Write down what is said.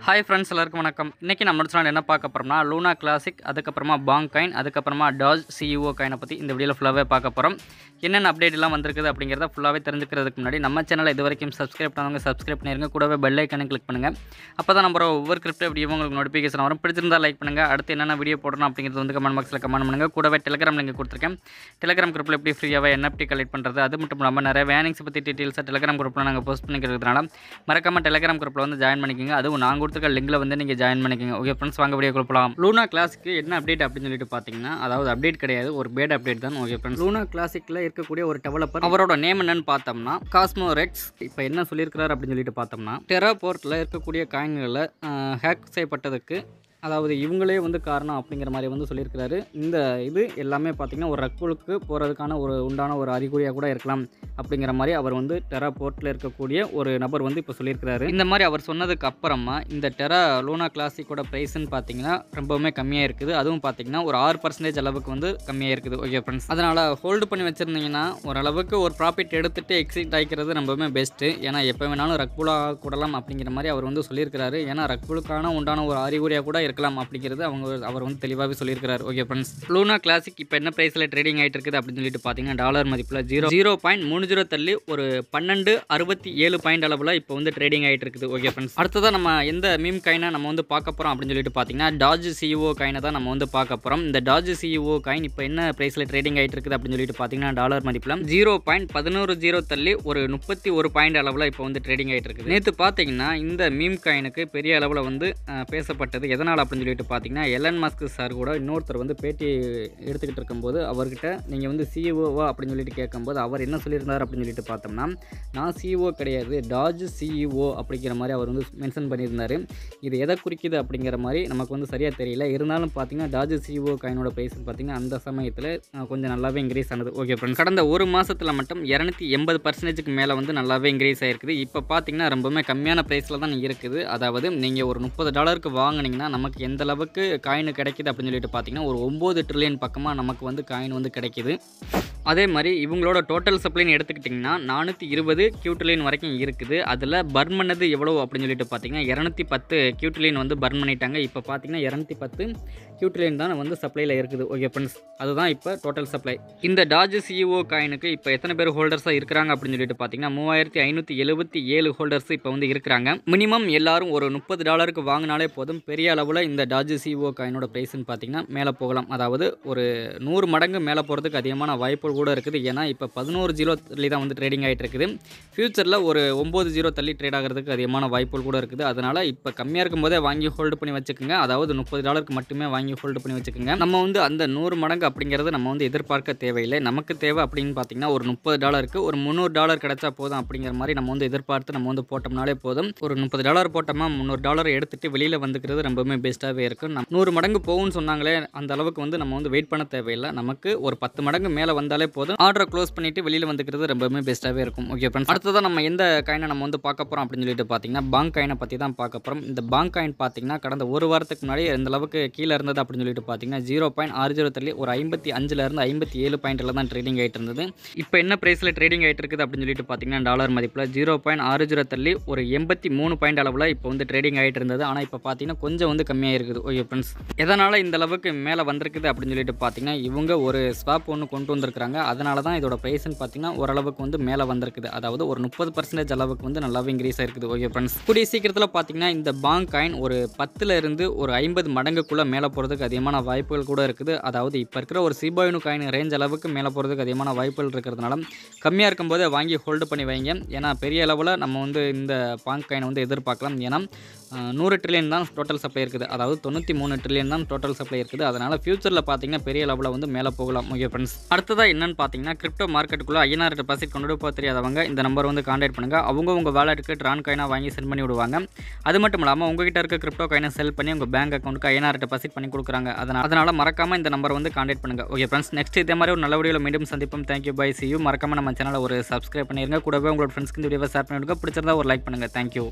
Hi friends, எல்லாருக்கும் வணக்கம். இன்றைக்கி நம்ம சேனல் என்ன பார்க்க போகிறோம்னா லூனா கிளாசிக், அதுக்கப்புறமா பாங்க் காயின், அதுக்கப்புறமா டாஜ் சிஇஓ காயினை பற்றி இந்த வீடியோவில் ஃபுல்லாகவே பார்க்க போகிறோம். என்னென்ன அப்டேட் எல்லாம் வந்திருக்குது அப்படிங்கிறத ஃபுல்லாகவே தெரிஞ்சுக்கிறதுக்கு முன்னாடி நம்ம சேனலை இது வரைக்கும் சப்ஸ்கிரைப் பண்ணவங்க சப்ஸ்கிரைப் பண்ணிருங்க. கூடவே பெல் ஐக்கானை கிளிக் பண்ணுங்கள். அப்போ தான் நம்ம ஒவ்வொரு கிரிப்டோ வீடியோ உங்களுக்கு நோட்டிஃபிகேஷன் வரும். பிடிச்சிருந்தா லைக் பண்ணுங்கள். அடுத்து என்னென்ன வீடியோ போடணும் அப்படிங்கிறது வந்து கமெண்ட் பாக்ஸில் கமெண்ட் பண்ணுங்கள். கூடவே டெலிகிராம் லிங்க் கொடுத்துருக்கேன். டெலிகிராம் குரூப்பில் எப்படி ஃப்ரீயாக NFT கலெக்ட் பண்ணுறது, அது மட்டும் இல்லாமல் நிறைய வேனிங்ஸ் பற்றி டீட்டெயில்ஸாக டெலிகிராம் குரூப்பில் நாங்கள் போஸ்ட் பண்ணிக்கிறதுனால மறக்காமல் டெலிகிராம் குரூப்பில் வந்து ஜாயின் பண்ணிக்கோங்க. அதுவும் நான் கொடுத்துருக்க லிங்கில் வந்து நீங்கள் ஜாயின் பண்ணிக்கோங்க. ஓகே ஃப்ரெண்ட்ஸ், வாங்க வீடியோ கொடுக்கலாம். லூனா கிளாஸுக்கு என்ன அப்டேட் அப்படின்னு சொல்லிட்டு பார்த்தீங்கன்னா, அதாவது அப்டேட் கிடையாது, ஒரு பேட் அப்டேட் தான். ஓகே ஃப்ரெண்ட்ஸ், லூனா கிளாசிக்கில் இருக்கக்கூடிய ஒரு டெவலப்பர், அவரோட நேம் என்னன்னு பார்த்தோம்னா காஸ்மோரெக்ஸ். இப்போ என்ன சொல்லியிருக்கிறார் அப்படின்னு சொல்லிட்டு பார்த்தோம்னா, டெராபோர்ட்டில் இருக்கக்கூடிய காயின்களை ஹேக் செய்யப்பட்டதுக்கு அதாவது இவங்களே வந்து காரணம் அப்படிங்கிற மாதிரி வந்து சொல்லியிருக்கிறாரு. இந்த இது எல்லாமே பார்த்திங்கன்னா ஒரு ரக்குலுக்கு போகிறதுக்கான ஒரு உண்டான ஒரு அறிகுறியாக கூட இருக்கலாம் அப்படிங்கிற மாதிரி அவர் வந்து டெரா போர்ட்டில் இருக்கக்கூடிய ஒரு நபர் வந்து இப்போ சொல்லியிருக்கிறாரு. இந்த மாதிரி அவர் சொன்னதுக்கு அப்புறமா இந்த டெரா லூனா கிளாசிக்கோட ப்ரைஸ்ன்னு பார்த்தீங்கன்னா ரொம்பவுமே கம்மியாக இருக்குது. அதுவும் பார்த்தீங்கன்னா ஒரு 6% அளவுக்கு வந்து கம்மியாக இருக்குது. ஓகே ஃப்ரெண்ட்ஸ், அதனால் ஹோல்டு பண்ணி வச்சுருந்தீங்கன்னா ஓரளவுக்கு ஒரு ப்ராஃபிட் எடுத்துகிட்டு எக்ஸிட் ஆகிக்கிறது ரொம்பவுமே பெஸ்ட்டு. ஏன்னா எப்போ வேணாலும் ரக்குலாக கூடலாம் அப்படிங்கிற மாதிரி அவர் வந்து சொல்லியிருக்கிறாரு. ஏன்னா ரக்குலுக்கான உண்டான ஒரு அறிகுறியாக கூட இருக்கலாம் அப்படிங்கிறது அவர் வந்து தெளிவாகவே சொல்லியிருக்கிறார். ஓகே ஃப்ரெண்ட்ஸ், லூனா கிளாசிக் இப்போ என்ன ப்ரைஸில் ட்ரேடிங் ஆகிட்டு இருக்குது அப்படின்னு சொல்லிட்டு பார்த்தீங்கன்னா டாலர் மதிப்பில் 0.30 தள்ளி ஒரு 12.67 பாயிண்ட் அளவில் இப்போ வந்து ட்ரேடிங் ஆகிட்டு இருக்குது. ஓகே ஃப்ரெண்ட்ஸ், அடுத்ததான் நம்ம எந்த மீம் காயினை நம்ம வந்து பார்க்க போகிறோம் அப்படின்னு சொல்லிட்டு பார்த்தீங்கன்னா டாஜ் சிஇஓ காயினை தான் நம்ம வந்து பார்க்க போகிறோம். இந்த டாஜ் சிஇஓ காயின் இப்போ என்ன ப்ரைஸில் ட்ரேடிங் ஆகிட்டு இருக்குது அப்படின்னு சொல்லிட்டு பார்த்தீங்கன்னா டாலர் மதிப்பில் 0.11 தள்ளி ஒரு 31 பாயிண்ட் அளவில் இப்போ வந்து ட்ரேடிங் ஆகிட்டு இருக்குது. நேற்று பார்த்தீங்கன்னா இந்த மீம் காயினுக்கு பெரிய அளவில் வந்து பேசப்பட்டது. எதனால் அப்படின்னு சொல்லிட்டு பார்த்தீங்கன்னா எலன் மஸ்க் சார் கூட இன்னொருத்தர் வந்து பேட்டி எடுத்துக்கிட்டு இருக்கும்போது அவர்கிட்ட நீங்கள் வந்து சிஇஓவா அப்படின்னு சொல்லிட்டு கேட்கும்போது அவர் என்ன சொல்லியிருந்தார் அப்படின்னு சொல்லிட்டு பார்த்தோம்னா, நான் சிஇஓ கிடையாது, டாஜ் சிஇஓ அப்படிங்கிற மாதிரி அவர் வந்து மென்ஷன் பண்ணியிருந்தார். இது எதை குறிக்குது அப்படிங்கிற மாதிரி நமக்கு வந்து சரியாக தெரியல. இருந்தாலும் பார்த்தீங்கன்னா டாஜ் சிஇஓ காயினோட ப்ரைஸ் பார்த்தீங்கன்னா அந்த சமயத்தில் கொஞ்சம் நல்லாவே இன்க்ரீஸ் ஆனது. ஓகே ஃப்ரெண்ட்ஸ், கடந்த ஒரு மாதத்தில் மட்டும் 280% மேலே வந்து நல்லாவே இன்க்ரீஸ் ஆகிருக்குது. இப்போ பார்த்தீங்கன்னா ரொம்பவுமே கம்மியான ப்ரைஸில் தான் இருக்குது. அதாவது நீங்கள் ஒரு $30 வாங்கினீங்கன்னா நமக்கு எந்த அளவுக்கு காயின் கிடைக்குது அப்படின்னு சொல்லிட்டு பார்த்தீங்கன்னா ஒரு 9 ட்ரில்லியன் பக்கமாக நமக்கு வந்து காயின் வந்து கிடைக்குது. அதே மாதிரி இவங்களோட டோட்டல் சப்ளைன்னு எடுத்துக்கிட்டிங்கன்னா 420 கியூட்ரில்லியன் வரைக்கும் இருக்குது. அதில் பர்ன் பண்ணது எவ்வளோ அப்படின்னு சொல்லிட்டு பார்த்தீங்கன்னா 210 கியூட்ரில்லியன் வந்து பர்ன் பண்ணிட்டாங்க. இப்போ பார்த்தீங்கன்னா 210 கியூட்ரில்லியன் தான் வந்து சப்ளையில் இருக்குது. ஓகே ஃப்ரெண்ட்ஸ், அதுதான் இப்போ டோட்டல் சப்ளை. இந்த டாஜ் சிஇஓ காயினுக்கு இப்போ எத்தனை பேர் ஹோல்டர்ஸாக இருக்கிறாங்க அப்படின்னு சொல்லிட்டு பார்த்தீங்கன்னா 3577 ஹோல்டர்ஸ் இப்போ வந்து இருக்கிறாங்க. மினிமம் எல்லாரும் ஒரு $30 வாங்கினாலே போதும். பெரிய அளவில் இந்த டாஜ் சிஇஓ காயினோட ப்ரைஸ்ன்னு பார்த்தீங்கன்னா மேலே போகலாம். அதாவது ஒரு 100 மடங்கு மேலே போகிறதுக்கு அதிகமான வாய்ப்பு கூட இருக்குது. ஏன்னா இப்போ 11 தள்ளி தான் வந்து ட்ரேடிங் ஆகிட்டு இருக்குது. ஃபியூச்சரில் ஒரு 9 தள்ளி ட்ரேட் ஆகிறதுக்கு அதிகமான வாய்ப்புகள் கூட இருக்குது. அதனால் இப்போ கம்மியாக இருக்கும் போதே வாங்கி ஹோல்டு பண்ணி வச்சுக்கோங்க. அதாவது $30 மட்டுமே வாங்கி ஹோல்டு பண்ணி வச்சுக்கோங்க. நம்ம வந்து அந்த 100 மடங்கு அப்படிங்கிறது நம்ம வந்து எதிர்பார்க்க தேவையில்லை. நமக்கு தேவை அப்படின்னு பார்த்தீங்கன்னா ஒரு $30 ஒரு $300 கிடைச்சா போதும் அப்படிங்கிற மாதிரி நம்ம வந்து எதிர்பார்த்து நம்ம வந்து போட்டோம்னாலே போதும். ஒரு $30 போட்டோமா $300 எடுத்துகிட்டு வெளியில் வந்துக்கிறது ரொம்பவுமே பெஸ்ட்டாகவே இருக்கும். 100 மடங்கு போகும்னு சொன்னாங்களே, அந்த அளவுக்கு வந்து நம்ம வந்து வெயிட் பண்ண தேவையில்லை. நமக்கு ஒரு 10 மடங்கு மேலே வந்தாலே போதும். ஆர்டரை க்ளோஸ் பண்ணிட்டு வெளியில் வந்துக்கிறது ரொம்பவுமே பெஸ்ட்டாகவே இருக்கும். ஓகே ஃப்ரெண்ட்ஸ், அடுத்ததான் நம்ம எந்த காயினை நம்ம வந்து பார்க்க போகிறோம் அப்படின்னு சொல்லிட்டு பார்த்தீங்கன்னா பாங்க் காயினை பற்றி தான் பார்க்க போகிறோம். இந்த பாங்க் காயின் பார்த்தீங்கன்னா கடந்த ஒரு வாரத்துக்கு முன்னாடி எந்த அளவுக்கு கீழே இருந்தது அப்படின்னு சொல்லிட்டு பார்த்தீங்கன்னா 0.60 தள்ளி ஒரு 55லேருந்து 57 பாயிண்டில் தான் ட்ரேடிங் ஆகிட்டு இருந்தது. இப்போ என்ன ப்ரைஸில் ட்ரேடிங் ஆகிட்டு இருக்குது அப்படின்னு சொல்லிட்டு பார்த்தீங்கன்னா டாலர் மதிப்பில் 0.60 தள்ளி ஒரு 83 பாயிண்ட் அளவில் இப்போ வந்து ட்ரேடிங் ஆகிட்டு இருந்தது. ஆனால் இப்போ பார்த்தீங்கன்னா கொஞ்சம் வந்து கம்மியாக இருக்குது. ஓகே ஃப்ரெண்ட்ஸ், எதனால் இந்த அளவுக்கு மேலே வந்திருக்குது அப்படின்னு சொல்லிட்டு பார்த்தீங்கன்னா இவங்க ஒரு ஸ்வாப் ஒன்று கொண்டு வந்திருக்கிறாங்க. அதனால தான் இதோட ப்ரைஸ்ன்னு பார்த்தீங்கன்னா ஓரளவுக்கு வந்து மேலே வந்திருக்குது. அதாவது ஒரு 30% அளவுக்கு வந்து நல்லாவே இன்க்ரீஸ் ஆயிருக்குது. ஓகே ஃப்ரெண்ட்ஸ், கூடிய சீக்கிரத்தில் பார்த்தீங்கன்னா இந்த பாங்க் காயின் ஒரு 10லேருந்து ஒரு 50 மடங்குக்குள்ளே மேலே போகிறதுக்கு அதிகமான வாய்ப்புகள் கூட இருக்குது. அதாவது இப்போ இருக்கிற ஒரு சிபாயினு காயின் ரேஞ்ச் அளவுக்கு மேலே போகிறதுக்கு அதிகமான வாய்ப்புகள் இருக்கிறதுனால கம்மியாக இருக்கும்போதே வாங்கி ஹோல்டு பண்ணி வைங்க. ஏன்னா பெரிய அளவில் நம்ம வந்து இந்த பாங்க் காயினை வந்து எதிர்பார்க்கலாம். ஏன்னா 100 ட்ரில்லியன் தான் டோட்டல் சப்ளை இருக்குது. அதாவது 93 ட்ரில்லியன் தான் டோட்டல் சப்ளை இருக்குது. அதனால் ஃபியூச்சரில் பார்த்தீங்கன்னா பெரிய அளவில் வந்து மேலே போகலாம். ஓகே ஃப்ரெண்ட்ஸ், அடுத்ததாக என்னென்னு பார்த்தீங்கன்னா கிரிப்டோ மார்க்கெட்டுக்குள்ளே INR டெபாசிட் கொண்டு போக தெரியாதவங்க இந்த நம்பர் வந்து கான்டாக்ட் பண்ணுங்கள். அவங்க உங்கள் வேலெட்டுக்கு ட்ரான் காயினாக வாங்கி சென்ட் பண்ணி விடுவாங்க. அது மட்டும் இல்லாமல் உங்ககிட்ட இருக்க கிரிப்டோ காயினை செல் பண்ணி உங்கள் பேங்க் அக்கௌண்ட்டுக்கு INR டெபாசிட் பண்ணி கொடுக்குறாங்க. அதனால் மறக்காமல் இந்த நம்பர் வந்து கான்டாக்ட் பண்ணுங்கள். ஓகே ஃப்ரெண்ட்ஸ், நெக்ஸ்ட் இதே மாதிரி ஒரு நல்ல வீடியோவில் மீண்டும் சந்திப்போம். Thank you, bye, see you. மறக்காமல் நம்ம சேனலை ஒரு சப்ஸ்கிரைப் பண்ணிடுங்க. கூடவே உங்களோட ஃப்ரெண்ட்ஸ்க்கு இந்த வீடியோவை ஷேர் பண்ணிவிடுங்க. பிடிச்சிருந்தா ஒரு லைக் பண்ணுங்கள். தேங்க்யூ.